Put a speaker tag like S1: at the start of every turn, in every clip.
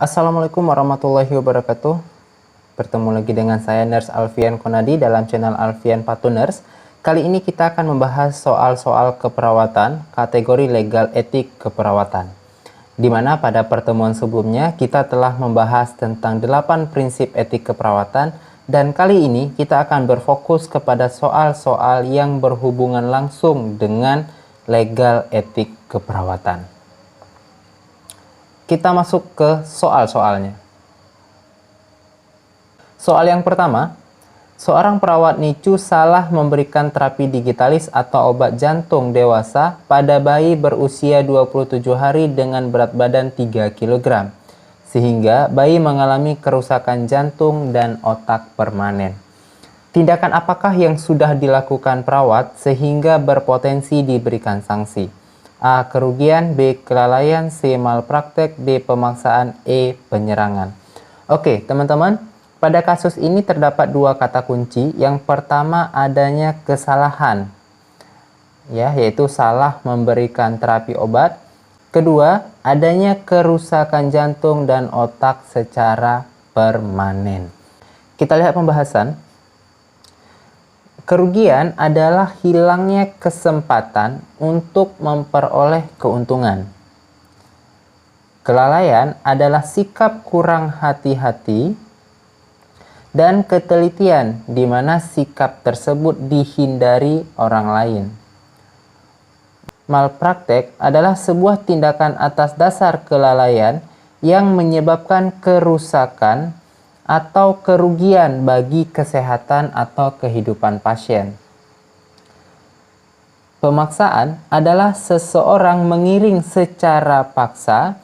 S1: Assalamualaikum warahmatullahi wabarakatuh. Bertemu lagi dengan saya Nurse Alfian Konadi dalam channel Alfian Patu Nurse. Kali ini kita akan membahas soal-soal keperawatan, kategori legal etik keperawatan. Di mana pada pertemuan sebelumnya kita telah membahas tentang 8 prinsip etik keperawatan, dan kali ini kita akan berfokus kepada soal-soal yang berhubungan langsung dengan legal etik keperawatan. Kita masuk ke soal-soalnya. Soal yang pertama, seorang perawat NICU salah memberikan terapi digitalis atau obat jantung dewasa pada bayi berusia 27 hari dengan berat badan 3 kg, sehingga bayi mengalami kerusakan jantung dan otak permanen. Tindakan apakah yang sudah dilakukan perawat sehingga berpotensi diberikan sanksi? A. Kerugian, B. Kelalaian, C. Malpraktek, D. Pemaksaan, E. Penyerangan. Oke, teman-teman, pada kasus ini terdapat dua kata kunci. Yang pertama adanya kesalahan, yaitu salah memberikan terapi obat. Kedua, adanya kerusakan jantung dan otak secara permanen. Kita lihat pembahasan. Kerugian adalah hilangnya kesempatan untuk memperoleh keuntungan. Kelalaian adalah sikap kurang hati-hati dan ketelitian di mana sikap tersebut dihindari orang lain. Malpraktek adalah sebuah tindakan atas dasar kelalaian yang menyebabkan kerusakan atau kerugian bagi kesehatan atau kehidupan pasien. Pemaksaan adalah seseorang mengiring secara paksa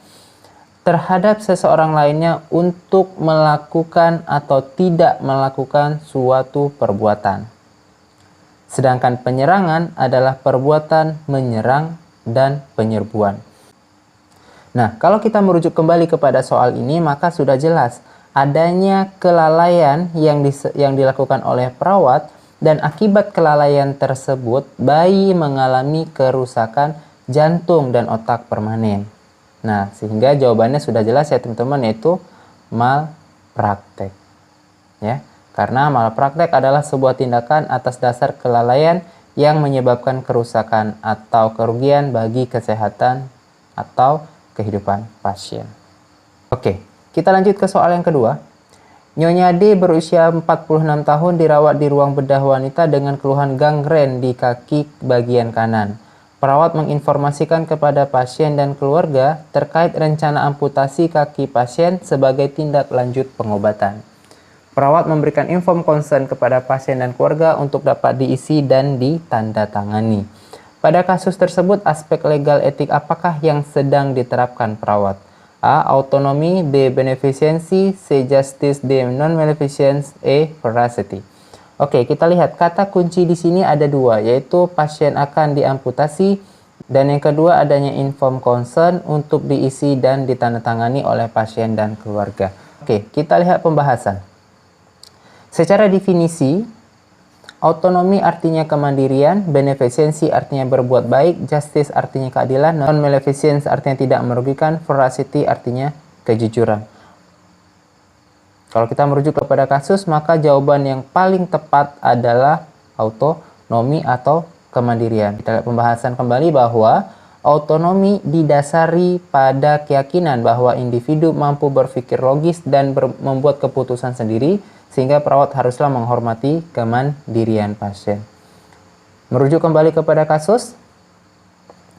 S1: terhadap seseorang lainnya untuk melakukan atau tidak melakukan suatu perbuatan. Sedangkan penyerangan adalah perbuatan menyerang dan penyerbuan. Nah, kalau kita merujuk kembali kepada soal ini, maka sudah jelas adanya kelalaian yang dilakukan oleh perawat, dan akibat kelalaian tersebut bayi mengalami kerusakan jantung dan otak permanen. Nah, sehingga jawabannya sudah jelas ya teman-teman, yaitu malpraktek. Ya, karena malpraktek adalah sebuah tindakan atas dasar kelalaian yang menyebabkan kerusakan atau kerugian bagi kesehatan atau kehidupan pasien. Oke. Kita lanjut ke soal yang kedua. Nyonya D berusia 46 tahun dirawat di ruang bedah wanita dengan keluhan gangren di kaki bagian kanan. Perawat menginformasikan kepada pasien dan keluarga terkait rencana amputasi kaki pasien sebagai tindak lanjut pengobatan. Perawat memberikan inform consent kepada pasien dan keluarga untuk dapat diisi dan ditandatangani. Pada kasus tersebut, aspek legal etik apakah yang sedang diterapkan perawat? A. Autonomi, B. Beneficiency, C. Justice, D. Non-maleficence, E. Veracity. Oke, kita lihat kata kunci di sini ada dua, yaitu pasien akan diamputasi, dan yang kedua adanya inform consent untuk diisi dan ditandatangani oleh pasien dan keluarga. Oke, kita lihat pembahasan. Secara definisi, autonomi artinya kemandirian, beneficiency artinya berbuat baik, justice artinya keadilan, non-maleficence artinya tidak merugikan, veracity artinya kejujuran. Kalau kita merujuk kepada kasus, maka jawaban yang paling tepat adalah autonomi atau kemandirian. Kita lihat pembahasan kembali bahwa autonomi didasari pada keyakinan bahwa individu mampu berpikir logis dan membuat keputusan sendiri, sehingga perawat haruslah menghormati kemandirian pasien. Merujuk kembali kepada kasus,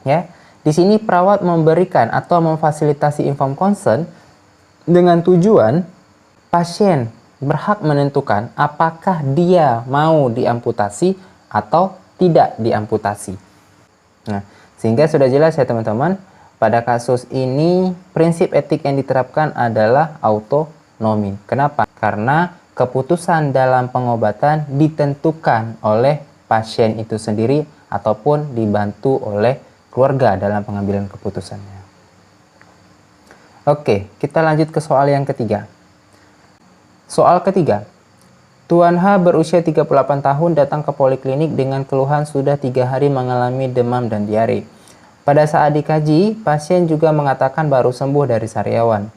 S1: ya, di sini perawat memberikan atau memfasilitasi inform consent dengan tujuan pasien berhak menentukan apakah dia mau diamputasi atau tidak diamputasi. Nah, sehingga sudah jelas ya teman-teman, pada kasus ini prinsip etik yang diterapkan adalah autonomi. Kenapa? Karena keputusan dalam pengobatan ditentukan oleh pasien itu sendiri ataupun dibantu oleh keluarga dalam pengambilan keputusannya. Oke, kita lanjut ke soal yang ketiga. Soal ketiga. Tuan H berusia 38 tahun datang ke poliklinik dengan keluhan sudah 3 hari mengalami demam dan diare. Pada saat dikaji, pasien juga mengatakan baru sembuh dari sariawan.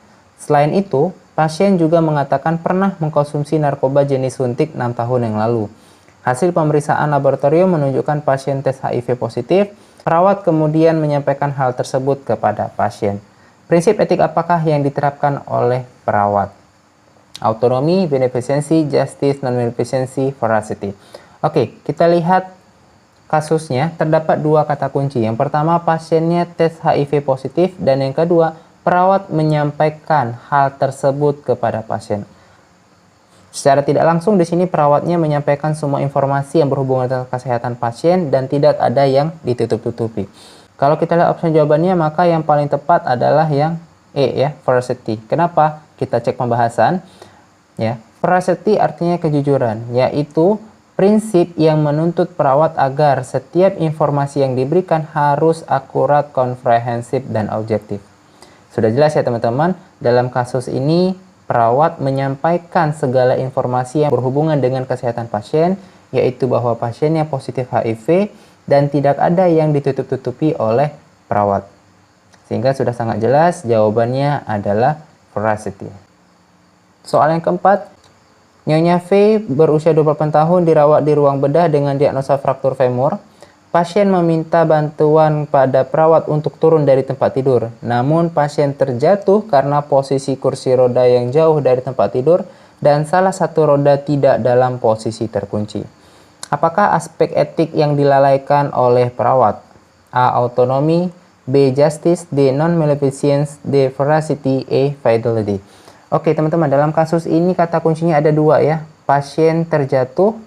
S1: Selain itu, pasien juga mengatakan pernah mengkonsumsi narkoba jenis suntik 6 tahun yang lalu. Hasil pemeriksaan laboratorium menunjukkan pasien tes HIV positif. Perawat kemudian menyampaikan hal tersebut kepada pasien. Prinsip etik apakah yang diterapkan oleh perawat? Autonomi, beneficence, justice, non-beneficence, veracity. Oke, kita lihat kasusnya. Terdapat dua kata kunci. Yang pertama, pasiennya tes HIV positif, dan yang kedua, perawat menyampaikan hal tersebut kepada pasien. Secara tidak langsung di sini perawatnya menyampaikan semua informasi yang berhubungan dengan kesehatan pasien dan tidak ada yang ditutup-tutupi. Kalau kita lihat opsi jawabannya, maka yang paling tepat adalah yang E ya, veracity. Kenapa? Kita cek pembahasan. Ya, veracity artinya kejujuran, yaitu prinsip yang menuntut perawat agar setiap informasi yang diberikan harus akurat, komprehensif, dan objektif. Sudah jelas ya teman-teman, dalam kasus ini perawat menyampaikan segala informasi yang berhubungan dengan kesehatan pasien, yaitu bahwa pasiennya positif HIV dan tidak ada yang ditutup-tutupi oleh perawat. Sehingga sudah sangat jelas jawabannya adalah veracity. Soal yang keempat, Nyonya V berusia 28 tahun dirawat di ruang bedah dengan diagnosa fraktur femur. Pasien meminta bantuan pada perawat untuk turun dari tempat tidur. Namun pasien terjatuh karena posisi kursi roda yang jauh dari tempat tidur dan salah satu roda tidak dalam posisi terkunci. Apakah aspek etik yang dilalaikan oleh perawat? A. Autonomi, B. Justice, D. Non-maleficence, D. Veracity, E. Fidelity. Oke teman-teman, dalam kasus ini kata kuncinya ada dua ya. Pasien terjatuh.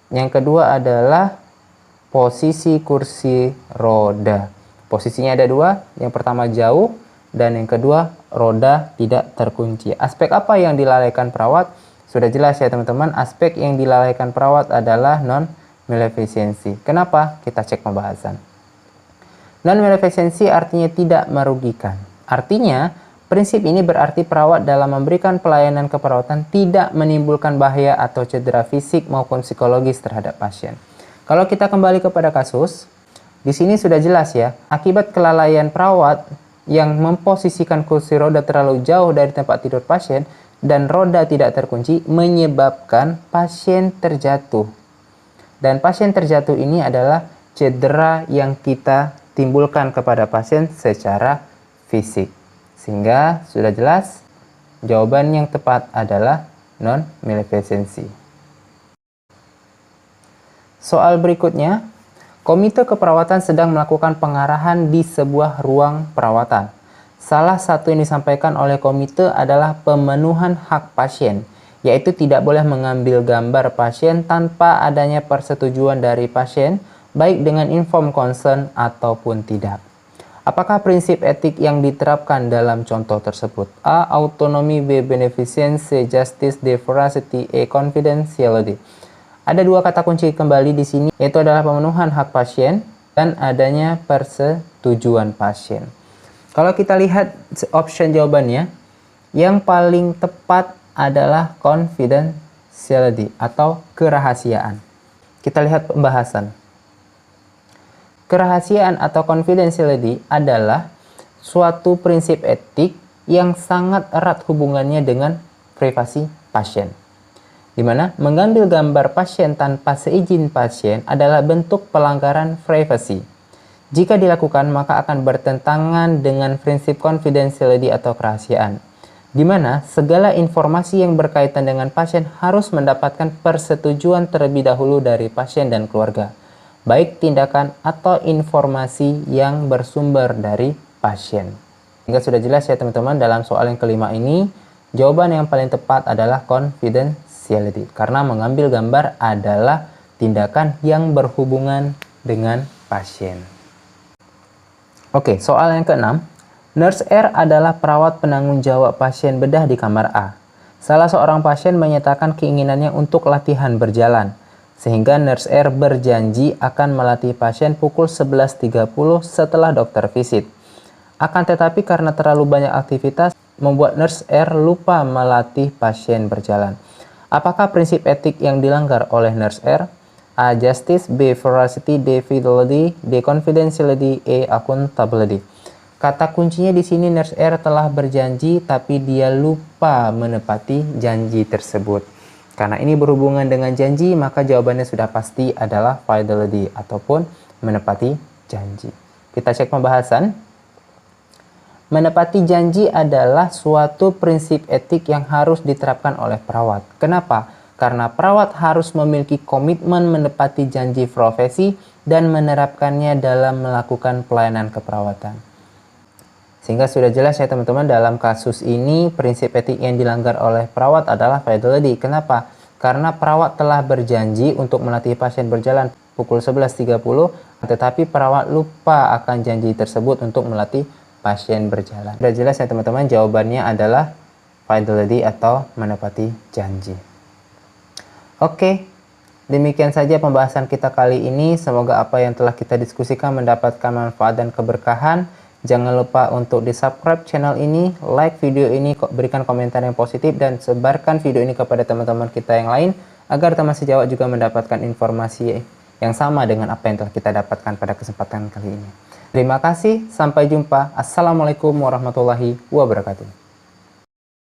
S1: Yang kedua adalah posisi kursi roda. Posisinya ada dua. Yang pertama jauh dan yang kedua roda tidak terkunci. Aspek apa yang dilalaikan perawat? Sudah jelas ya teman-teman. Aspek yang dilalaikan perawat adalah non-maleficence. Kenapa? Kita cek pembahasan. Non-maleficence artinya tidak merugikan. Artinya prinsip ini berarti perawat dalam memberikan pelayanan keperawatan tidak menimbulkan bahaya atau cedera fisik maupun psikologis terhadap pasien. Kalau kita kembali kepada kasus, di sini sudah jelas ya, akibat kelalaian perawat yang memposisikan kursi roda terlalu jauh dari tempat tidur pasien dan roda tidak terkunci menyebabkan pasien terjatuh. Dan pasien terjatuh ini adalah cedera yang kita timbulkan kepada pasien secara fisik. Sehingga sudah jelas jawaban yang tepat adalah non-maleficence. Soal berikutnya, komite keperawatan sedang melakukan pengarahan di sebuah ruang perawatan. Salah satu yang disampaikan oleh komite adalah pemenuhan hak pasien, yaitu tidak boleh mengambil gambar pasien tanpa adanya persetujuan dari pasien, baik dengan informed consent ataupun tidak. Apakah prinsip etik yang diterapkan dalam contoh tersebut? A. Autonomi, B. Beneficence, C. Justice, D. Veracity, E. Confidentiality. Ada dua kata kunci kembali di sini, yaitu adalah pemenuhan hak pasien dan adanya persetujuan pasien. Kalau kita lihat option jawabannya, yang paling tepat adalah confidentiality atau kerahasiaan. Kita lihat pembahasan. Kerahasiaan atau confidentiality adalah suatu prinsip etik yang sangat erat hubungannya dengan privasi pasien. Di mana mengambil gambar pasien tanpa seizin pasien adalah bentuk pelanggaran privasi. Jika dilakukan, maka akan bertentangan dengan prinsip confidentiality atau kerahasiaan, di mana segala informasi yang berkaitan dengan pasien harus mendapatkan persetujuan terlebih dahulu dari pasien dan keluarga, baik tindakan atau informasi yang bersumber dari pasien. Hingga sudah jelas ya teman-teman, dalam soal yang kelima ini, jawaban yang paling tepat adalah confidentiality. Karena mengambil gambar adalah tindakan yang berhubungan dengan pasien. Oke, soal yang keenam. Nurse R adalah perawat penanggung jawab pasien bedah di kamar A. Salah seorang pasien menyatakan keinginannya untuk latihan berjalan, sehingga Nurse R berjanji akan melatih pasien pukul 11.30 setelah dokter visit. Akan tetapi karena terlalu banyak aktivitas, membuat Nurse R lupa melatih pasien berjalan. Apakah prinsip etik yang dilanggar oleh Nurse R? A. Justice, B. Veracity, D. Fidelity, D. Confidentiality, E. Accountability. Kata kuncinya di sini Nurse R telah berjanji tapi dia lupa menepati janji tersebut. Karena ini berhubungan dengan janji, maka jawabannya sudah pasti adalah fidelity ataupun menepati janji. Kita cek pembahasan. Menepati janji adalah suatu prinsip etik yang harus diterapkan oleh perawat. Kenapa? Karena perawat harus memiliki komitmen menepati janji profesi dan menerapkannya dalam melakukan pelayanan keperawatan. Sehingga sudah jelas ya teman-teman, dalam kasus ini prinsip etik yang dilanggar oleh perawat adalah fidelity. Kenapa? Karena perawat telah berjanji untuk melatih pasien berjalan pukul 11.30, tetapi perawat lupa akan janji tersebut untuk melatih pasien berjalan. Sudah jelas ya teman-teman, jawabannya adalah fidelity atau menepati janji. Oke, demikian saja pembahasan kita kali ini. Semoga apa yang telah kita diskusikan mendapatkan manfaat dan keberkahan. Jangan lupa untuk di-subscribe channel ini, like video ini, berikan komentar yang positif, dan sebarkan video ini kepada teman-teman kita yang lain, agar teman sejawat juga mendapatkan informasi yang sama dengan apa yang telah kita dapatkan pada kesempatan kali ini. Terima kasih, sampai jumpa. Assalamualaikum warahmatullahi wabarakatuh.